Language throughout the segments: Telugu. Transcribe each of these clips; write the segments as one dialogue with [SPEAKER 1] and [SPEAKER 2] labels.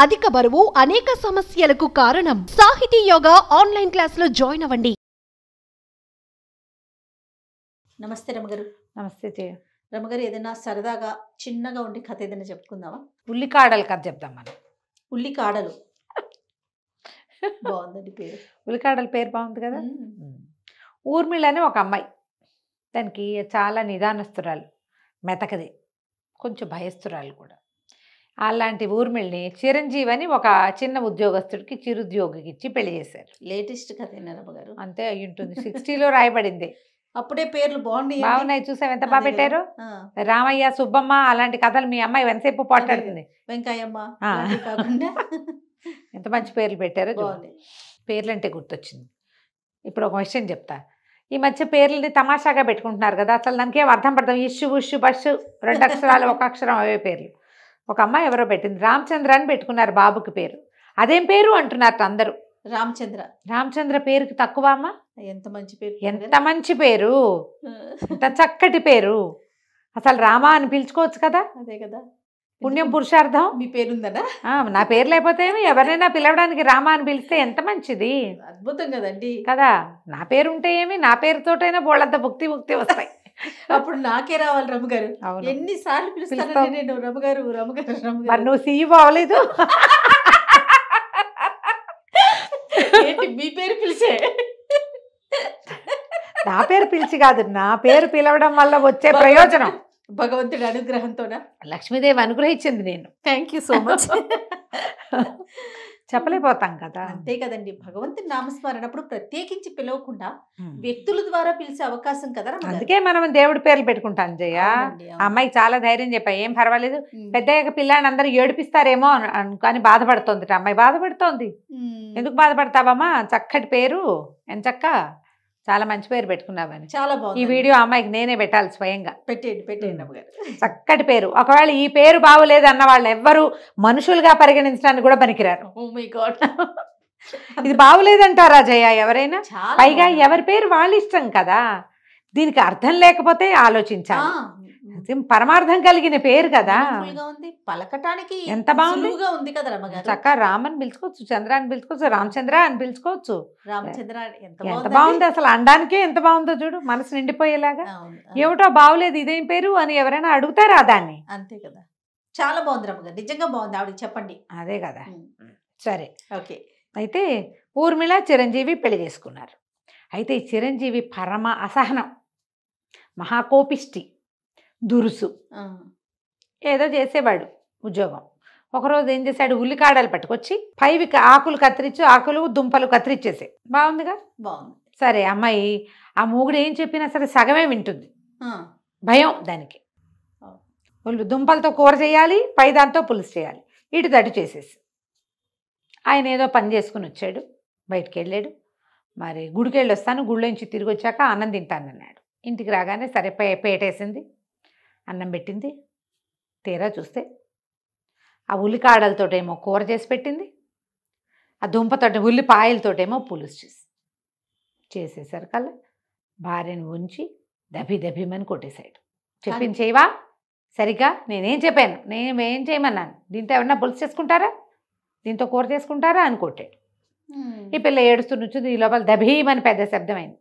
[SPEAKER 1] అధిక బరువు అనేక సమస్యలకు కారణం. సాహితీ యోగా ఆన్లైన్ క్లాసులో జాయిన్ అవ్వండి.
[SPEAKER 2] నమస్తే రమగారు.
[SPEAKER 3] నమస్తే జయ.
[SPEAKER 2] రమగారు, ఏదైనా సరదాగా చిన్నగా ఉండి కథ ఏదైనా చెప్పుకుందామా?
[SPEAKER 3] ఉల్లికాడల కథ చెప్దాం మనం.
[SPEAKER 2] ఉల్లికాడలు బాగుందండి పేరు.
[SPEAKER 3] ఉల్లికాడల పేరు బాగుంది కదా. ఊర్మిళ అని ఒక అమ్మాయి, దానికి చాలా నిదానస్తురాలు, మెతకది, కొంచెం భయస్తురాలు కూడా. అలాంటి ఊర్మిళని చిరంజీవి అని ఒక చిన్న ఉద్యోగస్తుడికి చిరుద్యోగికి ఇచ్చి పెళ్లి చేశారు.
[SPEAKER 2] లేటెస్ట్ కథ రమగారు.
[SPEAKER 3] అంతే అయి ఉంటుంది. 60లో రాయబడింది.
[SPEAKER 2] అప్పుడే పేర్లు
[SPEAKER 3] బాగున్నాయి, చూసావు ఎంత బాగా పెట్టారు. రామయ్య, సుబ్బమ్మ అలాంటి కథలు మీ అమ్మాయి ఎంతసేపు పోట్లాడుతుంది.
[SPEAKER 2] వెంకయ్యమ్మ కాకుండా
[SPEAKER 3] ఎంత మంచి పేర్లు పెట్టారో. పేర్లు అంటే గుర్తొచ్చింది. ఇప్పుడు ఒక విషయం చెప్తా. ఈ మధ్య పేర్లని తమాషాగా పెట్టుకుంటున్నారు కదా, అసలు దానికి ఏం అర్థం పడతాం. ఇష్యు ఉష్యు బస్సు 2 అక్షరాలు 1 అక్షరం అవే పేర్లు. ఒక అమ్మాయి ఎవరో పెట్టింది, రామచంద్ర అని పెట్టుకున్నారు బాబుకి పేరు. అదేం పేరు అంటున్నారు అందరూ. రామచంద్ర పేరుకి తక్కువ అమ్మ. ఎంత మంచి పేరు, ఎంత మంచి పేరు, ఎంత చక్కటి పేరు. అసలు రామ అని పిలుచుకోవచ్చు కదా.
[SPEAKER 2] అదే కదా
[SPEAKER 3] పుణ్యం పురుషార్థం.
[SPEAKER 2] మీ పేరుందనా?
[SPEAKER 3] నా పేరు లేకపోతే ఎవరైనా పిలవడానికి రామ అని పిలిస్తే ఎంత మంచిది.
[SPEAKER 2] అద్భుతం కదండి
[SPEAKER 3] కదా. నా పేరు ఉంటే ఏమి, నా పేరుతోటైనా బోళ్ళంత ముక్తి వస్తాయి.
[SPEAKER 2] అప్పుడు నాకే రావాలి రమగారు. ఎన్నిసార్లు పిలుస్తాను నేను రమగారు రమగారు రమగారు.
[SPEAKER 3] మరి నువ్వు సీఈఓ అవ్వలేదు.
[SPEAKER 2] ఏంటి మీ పేరు పిలిచే?
[SPEAKER 3] నా పేరు పిలిచి కాదు, నా పేరు పిలవడం వల్ల వచ్చే ప్రయోజనం
[SPEAKER 2] భగవంతుడి అనుగ్రహంతోనా?
[SPEAKER 3] లక్ష్మీదేవి అనుగ్రహించింది. నేను
[SPEAKER 2] థ్యాంక్ యూ సో మచ్.
[SPEAKER 3] చెప్పలేకపోతాం కదా.
[SPEAKER 2] అంతే కదండి, భగవంతుని నామస్మరణ అప్పుడు ప్రత్యేకించి పిలవకుండా వ్యక్తుల ద్వారా పిలిచే అవకాశం కదా.
[SPEAKER 3] అందుకే మనం దేవుడి పేర్లు పెట్టుకుంటాం జయ. అమ్మాయికి చాలా ధైర్యం చెప్పా, ఏం పర్వాలేదు, పెద్దయ్యాక పిల్లాన్ని అందరూ ఏడిపిస్తారేమో అని బాధపడుతోంది. అమ్మాయి బాధపడుతోంది. ఎందుకు బాధపడతావమ్మా, చక్కటి పేరు, ఎంచక్క చాలా మంచి పేరు పెట్టుకున్నావని.
[SPEAKER 2] చాలా బాగుంది.
[SPEAKER 3] ఈ వీడియో అమ్మాయికి నేనే పెట్టాలి స్వయంగా.
[SPEAKER 2] పెట్టేయండి.
[SPEAKER 3] చక్కటి పేరు. ఒకవేళ ఈ పేరు బాగులేదు అన్న వాళ్ళు ఎవ్వరు మనుషులుగా పరిగణించడానికి కూడా పనికిరారు. ఇది బాగులేదంటారా జయ ఎవరైనా? పైగా ఎవరి పేరు వాళ్ళ ఇష్టం కదా. దీనికి అర్థం లేకపోతే ఆలోచించాలి. పరమార్థం కలిగిన పేరు కదా,
[SPEAKER 2] పలకటానికి
[SPEAKER 3] ఎంత బాగుంది
[SPEAKER 2] కదా.
[SPEAKER 3] చక్కగా రామని పిలుచుకోవచ్చు, చంద్ర అని పిలుచుకోవచ్చు, రామచంద్ర అని పిలుచుకోవచ్చు.
[SPEAKER 2] రామచంద్ర
[SPEAKER 3] ఎంత బాగుంది అసలు. అనడానికే ఎంత బాగుందో చూడు, మనసు నిండిపోయేలాగా. ఏమిటో బాగులేదు ఇదేం పేరు అని ఎవరైనా అడుగుతారా దాన్ని?
[SPEAKER 2] అంతే కదా. చాలా బాగుంది రమ్మగారు, నిజంగా బాగుంది. ఆవిడకి చెప్పండి.
[SPEAKER 3] అదే కదా. సరే,
[SPEAKER 2] ఓకే.
[SPEAKER 3] అయితే ఊర్మిళ చిరంజీవి పెళ్లి చేసుకున్నారు. అయితే ఈ చిరంజీవి పరమ అసహనం, మహాకోపిష్టి, దురుసు, ఏదో చేసేవాడు ఉద్యోగం. ఒకరోజు ఏం చేశాడు, ఉల్లికాడలు పట్టుకొచ్చి పైవి ఆకులు కత్తిరించి, ఆకులు దుంపలు కత్తిరించేసే. బాగుందిగా,
[SPEAKER 2] బాగుంది.
[SPEAKER 3] సరే, అమ్మాయి ఆ మూగుడు ఏం చెప్పినా సరే సగమే వింటుంది. భయం దానికి. దుంపలతో కూర చేయాలి, పై దాంతో పులుసు చేయాలి, ఇటు తటు చేసేసి. ఆయన ఏదో పని చేసుకుని వచ్చాడు, బయటికి వెళ్ళాడు. మరి గుడికి వెళ్ళి వస్తాను, గుళ్ళోంచి తిరిగి వచ్చాక అన్నం తింటానన్నాడు. ఇంటికి రాగానే సరే పేటేసింది, అన్నం పెట్టింది. తీరా చూస్తే ఆ ఉల్లికాడలతోటేమో కూర చేసి పెట్టింది, ఆ దుంపతోటి ఉల్లిపాయలతోటేమో పులుసు చేసేసరికల్లా భార్యను ఉంచి దభిమని కొట్టేశాడు. చెప్పింది చేయవా సరిగ్గా? నేనేం చెప్పాను, నేనేం చేయమన్నాను? దీంతో ఎవరన్నా పులుసు చేసుకుంటారా, దీంతో కూర చేసుకుంటారా అని కొట్టాడు. ఈ పిల్ల ఏడుస్తూ నుంచింది. ఈ లోపల దభీమని పెద్ద శబ్దమైంది.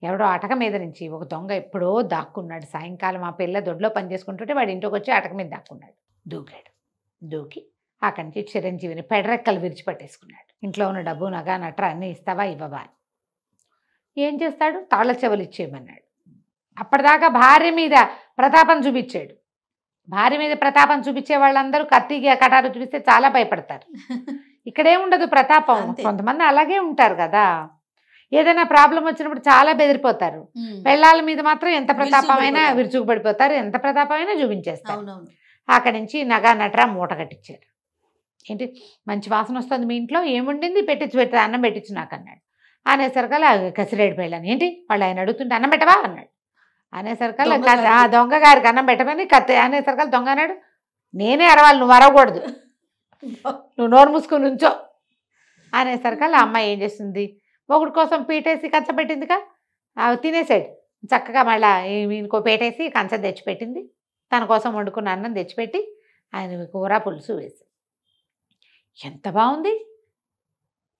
[SPEAKER 3] ఎవడో అటక మీద నుంచి ఒక దొంగ ఎప్పుడో దాక్కున్నాడు. సాయంకాలం ఆ పిల్ల దొడ్లో పని చేసుకుంటుంటే వాడి ఇంటికి వచ్చి అటక మీద దాక్కున్నాడు. దూకి అక్కడి నుంచి చిరంజీవిని పెడరెక్కలు విరిచిపట్టేసుకున్నాడు. ఇంట్లో ఉన్న డబ్బు, నగ, నట్ర అన్నీ ఇస్తావా ఇవ్వవా అని. ఏం చేస్తాడు, తాళ్ళ చెవులు ఇచ్చేయమన్నాడు. అప్పటిదాకా భార్య మీద ప్రతాపం చూపించాడు. భార్య మీద ప్రతాపం చూపించే వాళ్ళందరూ కత్తిగా కటారు చూపిస్తే చాలా భయపడతారు. ఇక్కడేముండదు ప్రతాపం. కొంతమంది అలాగే ఉంటారు కదా, ఏదైనా ప్రాబ్లం వచ్చినప్పుడు చాలా బెదిరిపోతారు. పెళ్ళాల మీద మాత్రం ఎంత ప్రతాపమైనా విరుచుకుపడిపోతారు, ఎంత ప్రతాపమైనా చూపించేస్తారు. అక్కడి నుంచి నగా నట్రా మూట కట్టించారు. ఏంటి మంచి వాసన వస్తుంది మీ ఇంట్లో, ఏముండింది పెట్టి అన్నం పెట్టించు నాకు అన్నాడు. అనేసరికల్లా కసిరేడు పెళ్ళాను. ఏంటి వాళ్ళు ఆయన అడుగుతుంటే అన్నం పెట్టవా అన్నాడు. అనేసరికల్లా దొంగ గారికి అన్నం పెట్టమని అనేసరికల్లా దొంగ అన్నాడు, నేనే అరవాలి, నువ్వు అరవకూడదు, నువ్వు నోరు మూసుకుని ఉంచో అనేసరికల్లా అమ్మాయి ఏం చేస్తుంది, మొగుడు కోసం పీటేసి కంచపెట్టిందిగా, తినేసాడు చక్కగా. మళ్ళీ ఇంకో పేటేసి కంచం తెచ్చిపెట్టింది, తన కోసం వండుకున్న అన్నం తెచ్చిపెట్టి ఆయన కూర పులుసు వేసి. ఎంత బాగుంది,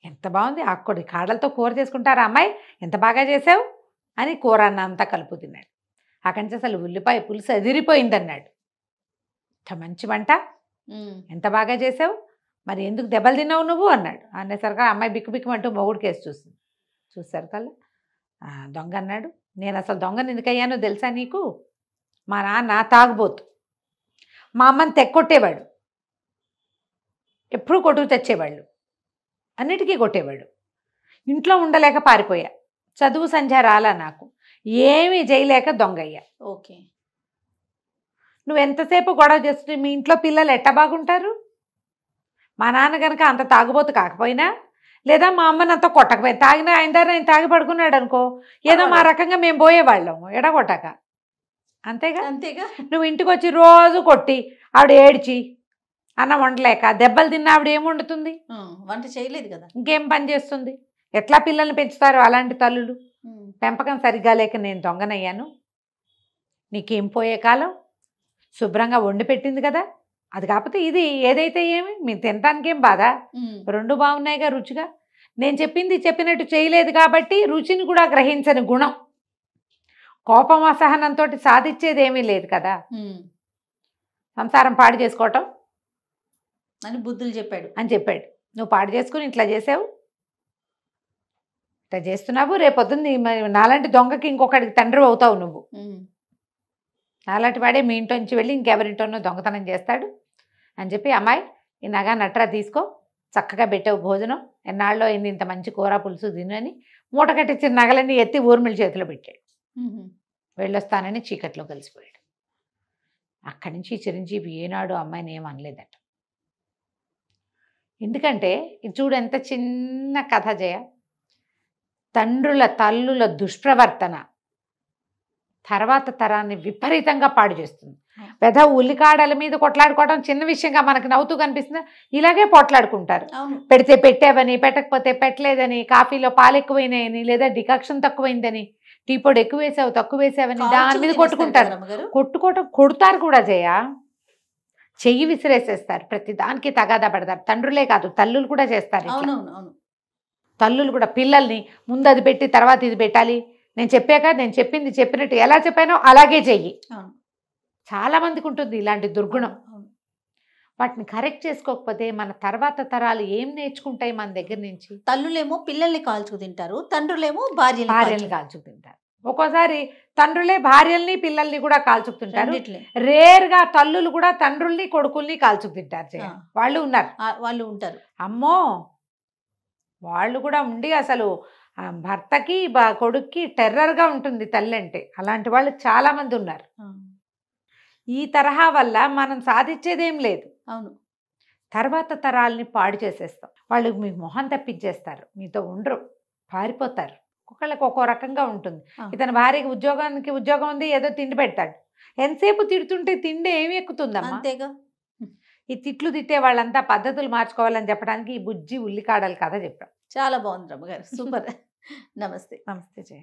[SPEAKER 3] ఎంత బాగుంది, ఆకుకూర కాడలతో కూర చేసుకుంటారా అమ్మాయి, ఎంత బాగా చేసావు అని కూర అన్న అంతా కలుపు తిన్నాడు. అక్కడి నుంచి అసలు ఉల్లిపాయ పులుసు అదిరిపోయిందన్నాడు. ఇంత మంచి వంట, ఎంత బాగా చేసావు, మరి ఎందుకు దెబ్బలు తిన్నావు నువ్వు అన్నాడు. అనేసరికి అమ్మాయి బిక్కు బిక్కుమంటూ మొగుడు కేసు చూస్తుంది. చూసారు కల్లా దొంగ అన్నాడు. నేను అసలు దొంగని ఎందుకయ్యానో తెలుసా నీకు, మా నాన్న తాగుబోతు, మా అమ్మని తెక్కొట్టేవాడు, ఎప్పుడూ కొట్టుకు తెచ్చేవాళ్ళు, అన్నిటికీ కొట్టేవాడు. ఇంట్లో ఉండలేక పారిపోయా, చదువు సంధ్య రాలా నాకు, ఏమీ చేయలేక దొంగయ్యా.
[SPEAKER 2] ఓకే,
[SPEAKER 3] నువ్వు ఎంతసేపు గొడవ చేస్తుంటే మీ ఇంట్లో పిల్లలు ఎట్ట బాగుంటారు? మా నాన్న కనుక అంత తాగుబోతు కాకపోయినా, లేదా మా అమ్మని అంత కొట్టకపోయి, తాగినా ఆయన దగ్గర ఆయన తాగి పడుకున్నాడు అనుకో, ఏదో మా రకంగా మేము పోయేవాళ్ళము ఎడగొట్టక. అంతేగా
[SPEAKER 2] అంతేగా.
[SPEAKER 3] నువ్వు ఇంటికి వచ్చి రోజు కొట్టి ఆవిడ ఏడ్చి అన్నం వండలేక దెబ్బలు తిన్న ఆవిడ ఏం వండుతుంది?
[SPEAKER 2] వంట చేయలేదు కదా,
[SPEAKER 3] ఇంకేం పని చేస్తుంది? ఎట్లా పిల్లల్ని పెంచుతారు అలాంటి తల్లులు? పెంపకం సరిగ్గా లేక నేను దొంగనయ్యాను. నీకేం పోయే కాలం, శుభ్రంగా వండి పెట్టింది కదా, అది కాకపోతే ఇది ఏదైతే ఏమి, మీరు తినడానికి ఏం బాధ, రెండు బాగున్నాయిగా రుచిగా. నేను చెప్పింది చెప్పినట్టు చేయలేదు కాబట్టి రుచిని కూడా గ్రహించని గుణం, కోపం అసహనంతో సాధించేది ఏమీ లేదు కదా. సంసారం పాడు చేసుకోవటం
[SPEAKER 2] అని బుద్ధులు చెప్పాడు
[SPEAKER 3] అని చెప్పాడు. నువ్వు పాడు చేసుకుని ఇట్లా చేసావు, ఇట్లా చేస్తున్నావు, రేపొద్దుంది నాలాంటి దొంగకి ఇంకొకటికి తండ్రి అవుతావు నువ్వు. నాలాంటి వాడే మీ ఇంట్లో నుంచి వెళ్ళి ఇంకెవరింటోనో దొంగతనం చేస్తాడు అని చెప్పి, అమ్మాయి ఈ నగా నట్రా తీసుకో, చక్కగా పెట్టావు భోజనం, ఎన్నాళ్ళలో అయింది ఇంత మంచి కూర పులుసు తిను అని మూట కట్టించిన నగలన్నీ ఎత్తి ఊర్మిళ చేతిలో పెట్టాడు. వెళ్ళొస్తానని చీకట్లో కలిసిపోయాడు. అక్కడి నుంచి చిరంజీవి ఏనాడు అమ్మాయిని ఏం అనలేదట. ఎందుకంటే ఇది చూడు ఎంత చిన్న కథ జయ. తండ్రుల తల్లుల దుష్ప్రవర్తన తర్వాత తరాన్ని విపరీతంగా పాడు చేస్తుంది. పెద్ద ఉల్లికాడల మీద కొట్లాడుకోవడం చిన్న విషయంగా మనకు నవ్వుతూ కనిపిస్తుంది, ఇలాగే పోట్లాడుకుంటారు. పెడితే పెట్టావని, పెట్టకపోతే పెట్టలేదని, కాఫీలో పాలు ఎక్కువైనాయని, లేదా డికాక్షన్ తక్కువైందని, టీ పొడి ఎక్కువ వేసావు తక్కువ వేసావని దాని మీద కొట్టుకుంటారు. కొడతారు కూడా జయ, చెయ్యి విసిరేసేస్తారు, ప్రతి దానికి తగాదా పడతారు. తండ్రులే కాదు తల్లులు కూడా చేస్తారు. తల్లులు కూడా పిల్లల్ని ముందు అది పెట్టి తర్వాత ఇది పెట్టాలి, నేను చెప్పాక నేను చెప్పింది చెప్పినట్టు ఎలా చెప్పానో అలాగే చెయ్యి. చాలా మందికి ఉంటుంది ఇలాంటి దుర్గుణం. వాటిని కరెక్ట్ చేసుకోకపోతే మన తర్వాత తరాలు ఏం నేర్చుకుంటాయి మన దగ్గర నుంచి?
[SPEAKER 2] తల్లులేమో పిల్లల్ని కాల్చుకు తింటారు, తండ్రులేమో భార్యల్ని
[SPEAKER 3] కాల్చుకు తింటారు. ఒక్కోసారి తండ్రులే భార్యల్ని పిల్లల్ని కూడా కాల్చుకు తింటారు. రేర్గా తల్లులు కూడా తండ్రుల్ని కొడుకుల్ని కాల్చుకు తింటారు. వాళ్ళు ఉంటారు. అమ్మో, వాళ్ళు కూడా ఉండి అసలు భర్తకి కొడుక్కి టెర్రర్గా ఉంటుంది తల్లి అంటే. అలాంటి వాళ్ళు చాలా మంది ఉన్నారు. ఈ తరహా వల్ల మనం సాధించేదేం లేదు.
[SPEAKER 2] అవును,
[SPEAKER 3] తర్వాత తరాలని పాడు చేసేస్తాం. వాళ్ళు మీ మొహం తప్పించేస్తారు, మీతో ఉండరు, పారిపోతారు. ఒక్కొక్కళ్ళకి ఒక్కో రకంగా ఉంటుంది. ఇతని భార్యకి ఉద్యోగం ఉంది, ఏదో తిండి పెడతాడు, ఎంతసేపు తిడుతుంటే తిండి ఏమి ఎక్కుతుందమ్మా?
[SPEAKER 2] అంతేగా.
[SPEAKER 3] ఈ తిట్లు తిట్టే వాళ్ళంతా పద్ధతులు మార్చుకోవాలని చెప్పడానికి ఈ బుజ్జి ఉల్లికాడల కథ చెప్పాం.
[SPEAKER 2] చాలా బాగుంది రమ్మగారు, సూపర్. నమస్తే.
[SPEAKER 3] నమస్తే జయ.